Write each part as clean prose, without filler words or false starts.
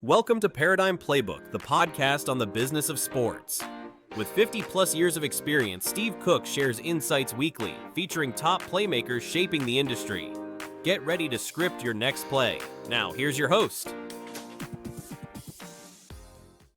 Welcome to Paradigm Playbook, the podcast on the business of sports. With 50 plus years of experience, Steve Cook shares insights weekly, featuring top playmakers shaping the industry. Get ready to script your next play. Now, here's your host.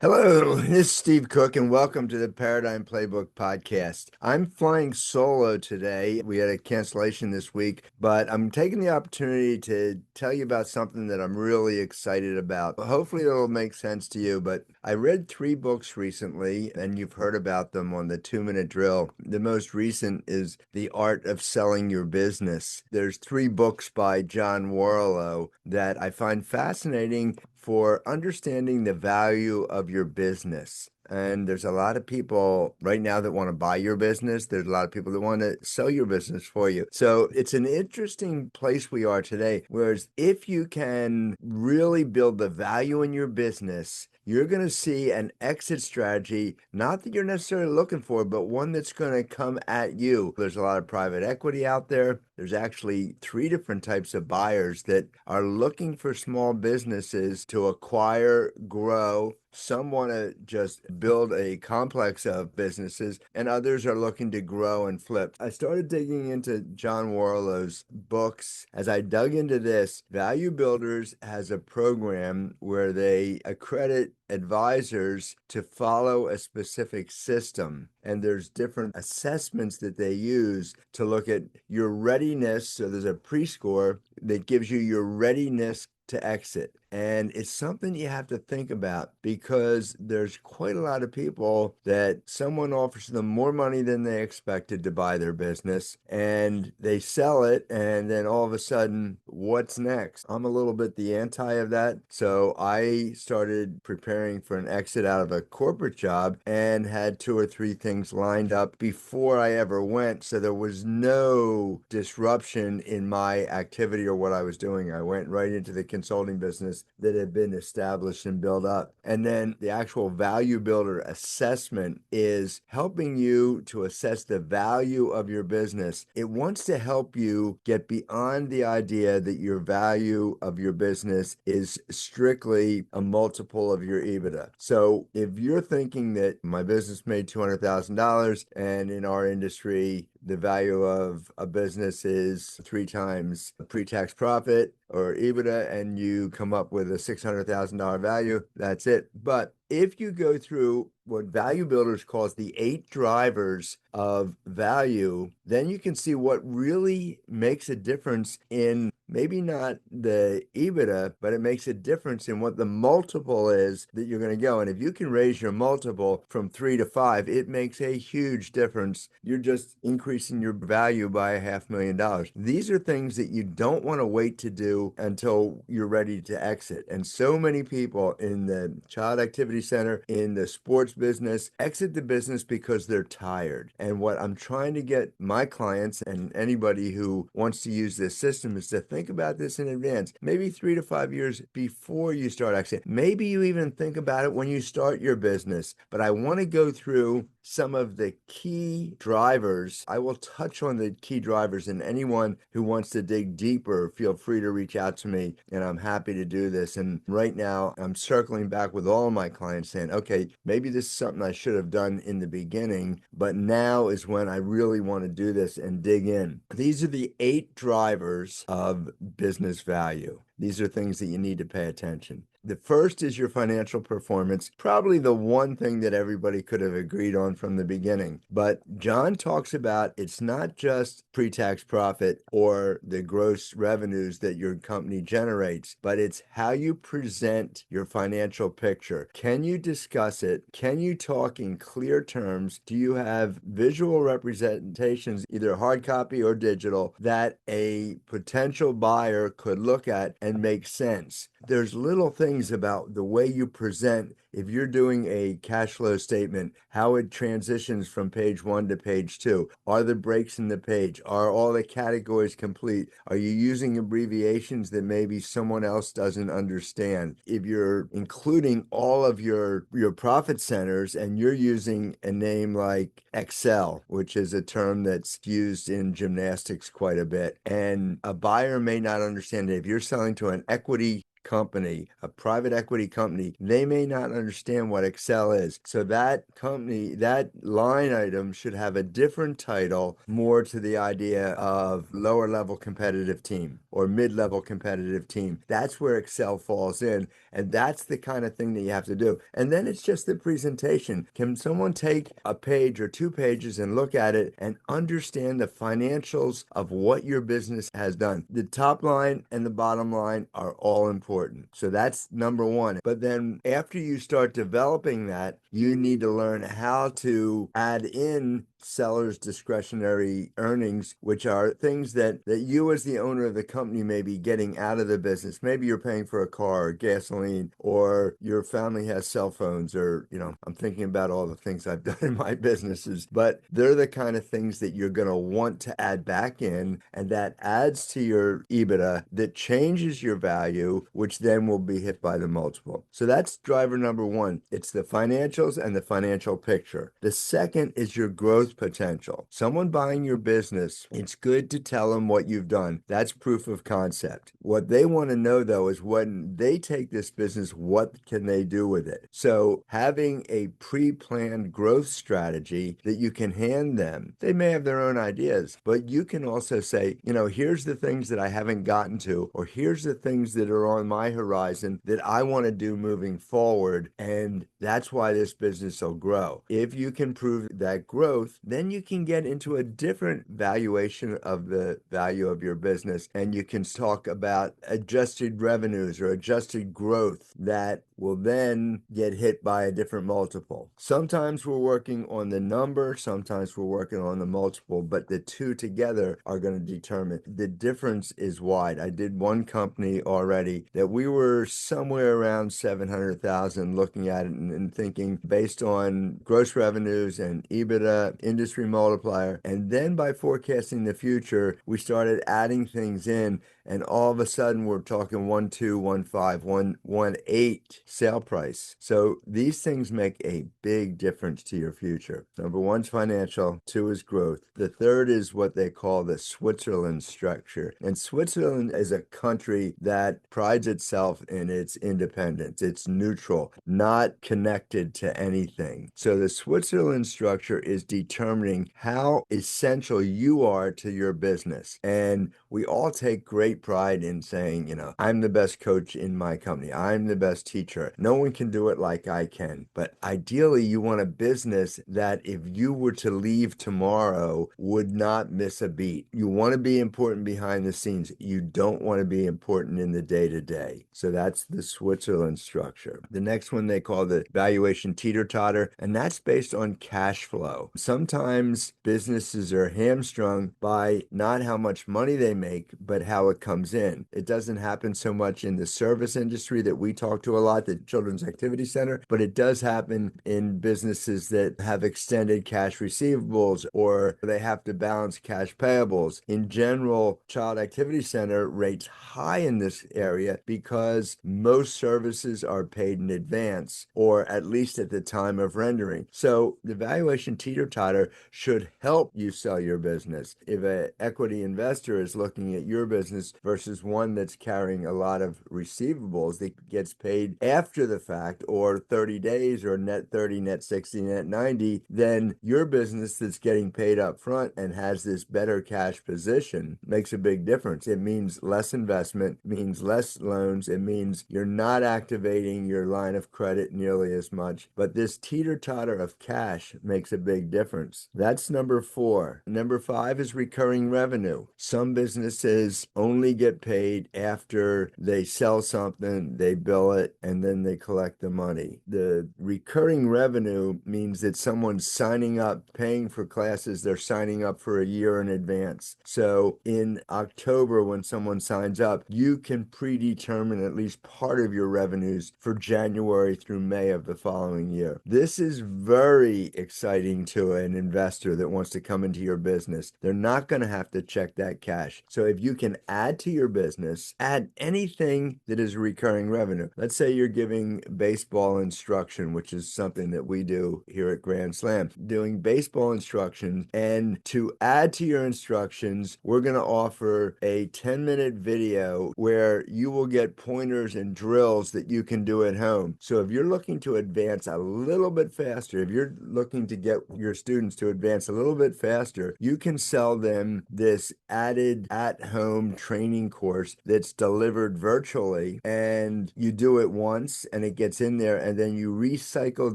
Hello, this is Steve Cook, and welcome to the Paradigm Playbook Podcast. I'm flying solo today. We had a cancellation this week, but I'm taking the opportunity to tell you about something that I'm really excited about. Hopefully it'll make sense to you, but I read 3 books recently, and you've heard about them on the 2-minute drill. The most recent is The Art of Selling Your Business. There's 3 books by John Warrillow that I find fascinating for understanding the value of your business. And there's a lot of people right now that want to buy your business. There's a lot of people that want to sell your business for you. So it's an interesting place we are today. Whereas if you can really build the value in your business, you're going to see an exit strategy, not that you're necessarily looking for, but one that's going to come at you. There's a lot of private equity out there. There's actually 3 different types of buyers that are looking for small businesses to acquire, grow. Some want to just build a complex of businesses, and others are looking to grow and flip. I started digging into John Warrillow's books. As I dug into this, Value Builders has a program where they accredit advisors to follow a specific system. And there's different assessments that they use to look at your readiness. So there's a pre-score that gives you your readiness to exit. And it's something you have to think about because there's quite a lot of people that someone offers them more money than they expected to buy their business, and they sell it, and then all of a sudden, what's next? I'm a little bit the anti of that. So I started preparing for an exit out of a corporate job and had 2 or 3 things lined up before I ever went. So there was no disruption in my activity or what I was doing. I went right into the consulting business that had been established and built up. And then the actual value builder assessment is helping you to assess the value of your business. It wants to help you get beyond the idea that your value of your business is strictly a multiple of your EBITDA. So if you're thinking that my business made $200,000 and in our industry, the value of a business is 3 times pre-tax profit or EBITDA, and you come up with a $600,000 value, that's it. But if you go through what Value Builders calls the 8 drivers of value, then you can see what really makes a difference in maybe not the EBITDA, but it makes a difference in what the multiple is that you're going to go. And if you can raise your multiple from 3 to 5, it makes a huge difference. You're just increasing your value by $500,000. These are things that you don't want to wait to do until you're ready to exit. And so many people in the child activity center, in the sports business, exit the business because they're tired. And what I'm trying to get my clients and anybody who wants to use this system is to think about this in advance, maybe 3 to 5 years before you start exit. Maybe you even think about it when you start your business. But I want to go through some of the key drivers. I will touch on the key drivers, and anyone who wants to dig deeper, feel free to reach out to me, and I'm happy to do this. And right now, I'm circling back with all of my clients saying, okay, maybe this is something I should have done in the beginning, but now is when I really want to do this and dig in. These are the 8 drivers of business value. These are things that you need to pay attention. The first is your financial performance, probably the one thing that everybody could have agreed on from the beginning. But John talks about it's not just pre-tax profit or the gross revenues that your company generates, but it's how you present your financial picture. Can you discuss it? Can you talk in clear terms? Do you have visual representations, either hard copy or digital, that a potential buyer could look at and make sense? There's little things about the way you present. If you're doing a cash flow statement, how it transitions from page 1 to page 2. Are the breaks in the page? Are all the categories complete? Are you using abbreviations that maybe someone else doesn't understand? If you're including all of your profit centers and you're using a name like Excel, which is a term that's used in gymnastics quite a bit, and a buyer may not understand it. If you're selling to an equity company, a private equity company, they may not understand what Excel is. So that company, that line item should have a different title, more to the idea of lower level competitive team or mid-level competitive team. That's where Excel falls in. And that's the kind of thing that you have to do. And then it's just the presentation. Can someone take a page or 2 pages and look at it and understand the financials of what your business has done? The top line and the bottom line are all important. So that's number one. But then after you start developing that, you need to learn how to add in sellers' discretionary earnings, which are things that you as the owner of the company may be getting out of the business. Maybe you're paying for a car or gasoline, or your family has cell phones, or, I'm thinking about all the things I've done in my businesses, but they're the kind of things that you're going to want to add back in, and that adds to your EBITDA, that changes your value, which then will be hit by the multiple. So that's driver number one. It's the financials and the financial picture. The second is your growth potential. Someone buying your business, it's good to tell them what you've done. That's proof of concept. What they want to know, though, is when they take this business, what can they do with it? So having a pre-planned growth strategy that you can hand them, they may have their own ideas, but you can also say, here's the things that I haven't gotten to, or here's the things that are on my horizon that I want to do moving forward, and that's why this business will grow. If you can prove that growth, then you can get into a different valuation of the value of your business, and you can talk about adjusted revenues or adjusted growth that will then get hit by a different multiple. Sometimes we're working on the number, sometimes we're working on the multiple, but the two together are going to determine. The difference is wide. I did one company already that we were somewhere around 700,000 looking at it and thinking based on gross revenues and EBITDA, industry multiplier. And then by forecasting the future, we started adding things in, and all of a sudden we're talking 1.2, 1.5, 1.18 sale price. So these things make a big difference to your future. Number one's financial, two is growth. The third is what they call the Switzerland structure. And Switzerland is a country that prides itself in its independence. It's neutral, not connected to anything. So the Switzerland structure is determining how essential you are to your business. And we all take great pride in saying, I'm the best coach in my company. I'm the best teacher. No one can do it like I can. But ideally, you want a business that if you were to leave tomorrow would not miss a beat. You want to be important behind the scenes. You don't want to be important in the day-to-day. So that's the Switzerland structure. The next one they call the valuation teeter-totter, and that's based on cash flow. Sometimes businesses are hamstrung by not how much money they make, but how it comes in. It doesn't happen so much in the service industry that we talk to a lot, the Children's Activity Center, but it does happen in businesses that have extended cash receivables, or they have to balance cash payables. In general, Child Activity Center rates high in this area because most services are paid in advance, or at least at the time of rendering. So the valuation teeter-totter should help you sell your business. If an equity investor is looking at your business versus one that's carrying a lot of receivables that gets paid after the fact, or 30 days, or net 30, net 60, net 90, then your business that's getting paid up front and has this better cash position makes a big difference. It means less investment, means less loans, it means you're not activating your line of credit nearly as much, but this teeter-totter of cash makes a big difference. That's number 4. Number 5 is recurring revenue. Some businesses only get paid after they sell something, they bill it, and then they collect the money. The recurring revenue means that someone's signing up, paying for classes, they're signing up for a year in advance. So in October, when someone signs up, you can predetermine at least part of your revenues for January through May of the following year. This is very exciting to an investor that wants to come into your business. They're not going to have to check that cash. So if you can add add to your business, add anything that is recurring revenue. Let's say you're giving baseball instruction, which is something that we do here at Grand Slam, doing baseball instructions. And to add to your instructions, we're going to offer a 10-minute video where you will get pointers and drills that you can do at home. So if you're looking to advance a little bit faster, if you're looking to get your students to advance a little bit faster, you can sell them this added at-home training course that's delivered virtually, and you do it once and it gets in there, and then you recycle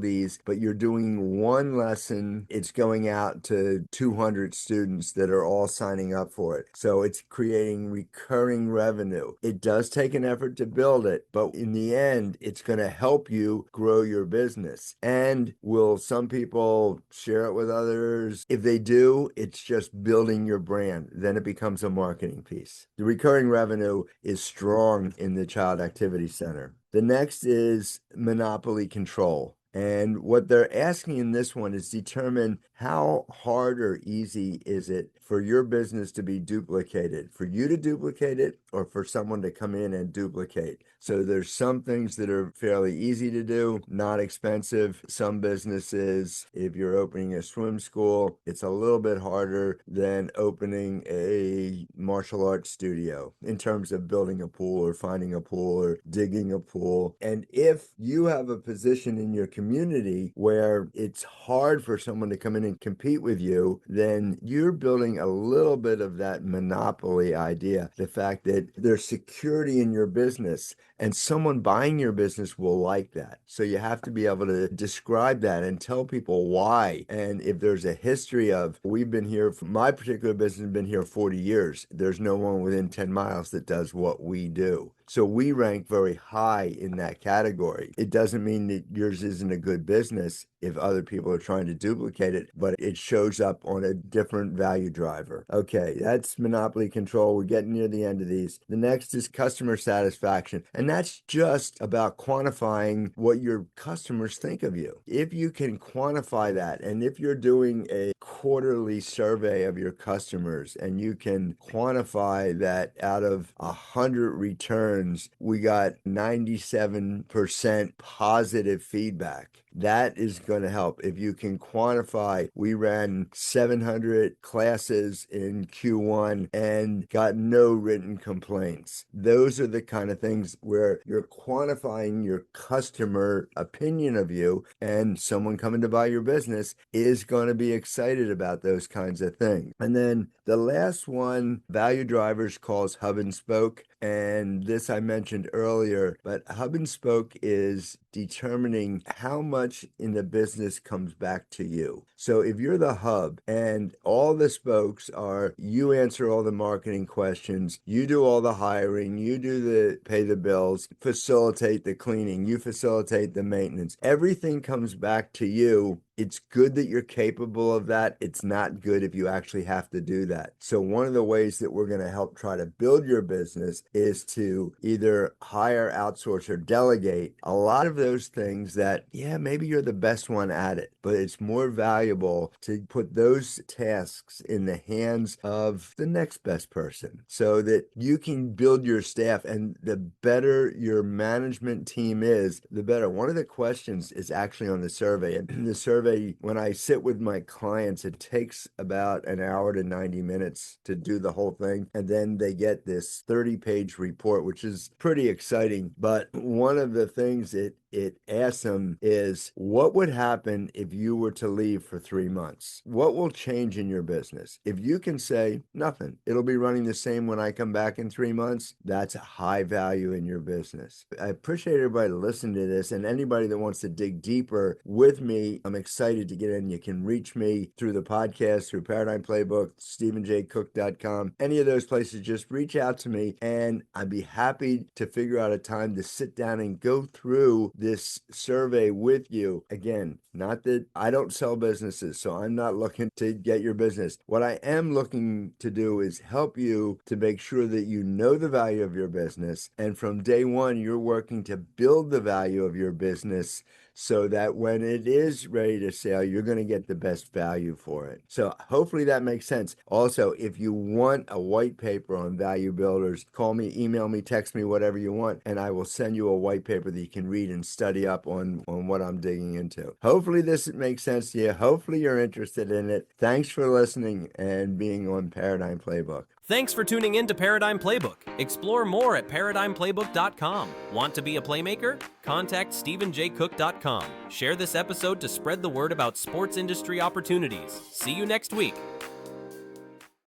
these, but you're doing one lesson. It's going out to 200 students that are all signing up for it. So it's creating recurring revenue. It does take an effort to build it, but in the end, it's going to help you grow your business. And will some people share it with others? If they do, it's just building your brand. Then it becomes a marketing piece. The recurring revenue is strong in the Child Activity Center. The next is monopoly control. And what they're asking in this one is determine how hard or easy is it for your business to be duplicated, for you to duplicate it or for someone to come in and duplicate. So there's some things that are fairly easy to do, not expensive. Some businesses, if you're opening a swim school, it's a little bit harder than opening a martial arts studio in terms of building a pool or finding a pool or digging a pool. And if you have a position in your community where it's hard for someone to come in and compete with you, then you're building a little bit of that monopoly idea. The fact that there's security in your business and someone buying your business will like that. So you have to be able to describe that and tell people why. And if there's a history of, we've been here, my particular business has been here 40 years. There's no one within 10 miles that does what we do. So we rank very high in that category. It doesn't mean that yours isn't a good business if other people are trying to duplicate it, but it shows up on a different value driver. Okay, that's monopoly control. We're getting near the end of these. The next is customer satisfaction. And that's just about quantifying what your customers think of you. If you can quantify that, and if you're doing a quarterly survey of your customers and you can quantify that out of 100 returns, we got 97% positive feedback. That is going to help. If you can quantify, we ran 700 classes in Q1 and got no written complaints. Those are the kind of things where you're quantifying your customer opinion of you, and someone coming to buy your business is going to be excited about those kinds of things. And then the last one, value drivers, calls hub and spoke. And this I mentioned earlier, but hub and spoke is determining how much in the business comes back to you. So if you're the hub and all the spokes are, you answer all the marketing questions, you do all the hiring, you do the pay the bills, facilitate the cleaning, you facilitate the maintenance, everything comes back to you. It's good that you're capable of that. It's not good if you actually have to do that. So one of the ways that we're going to help try to build your business is to either hire, outsource, or delegate a lot of those things that, yeah, maybe you're the best one at it, but it's more valuable to put those tasks in the hands of the next best person so that you can build your staff. And the better your management team is, the better. One of the questions is actually on the survey, and the survey, when I sit with my clients, it takes about an hour to 90 minutes to do the whole thing. And then they get this 30-page report, which is pretty exciting. But one of the things it asks them is, what would happen if you were to leave for 3 months? What will change in your business? If you can say nothing, it'll be running the same when I come back in 3 months, that's a high value in your business. I appreciate everybody listening to this, and anybody that wants to dig deeper with me, I'm excited to get in. You can reach me through the podcast, through Paradigm Playbook, StephenJCook.com, any of those places. Just reach out to me and I'd be happy to figure out a time to sit down and go through this survey with you. Again, not that I don't sell businesses, so I'm not looking to get your business. What I am looking to do is help you to make sure that you know the value of your business. And from day one, you're working to build the value of your business so that when it is ready to sell, you're going to get the best value for it. So hopefully that makes sense. Also, if you want a white paper on value builders, call me, email me, text me, whatever you want, and I will send you a white paper that you can read and study up on what I'm digging into. Hopefully this makes sense to you. Hopefully you're interested in it. Thanks for listening and being on Paradigm Playbook. Thanks for tuning in to Paradigm Playbook. Explore more at ParadigmPlaybook.com. Want to be a playmaker? Contact StephenJCook.com. Share this episode to spread the word about sports industry opportunities. See you next week.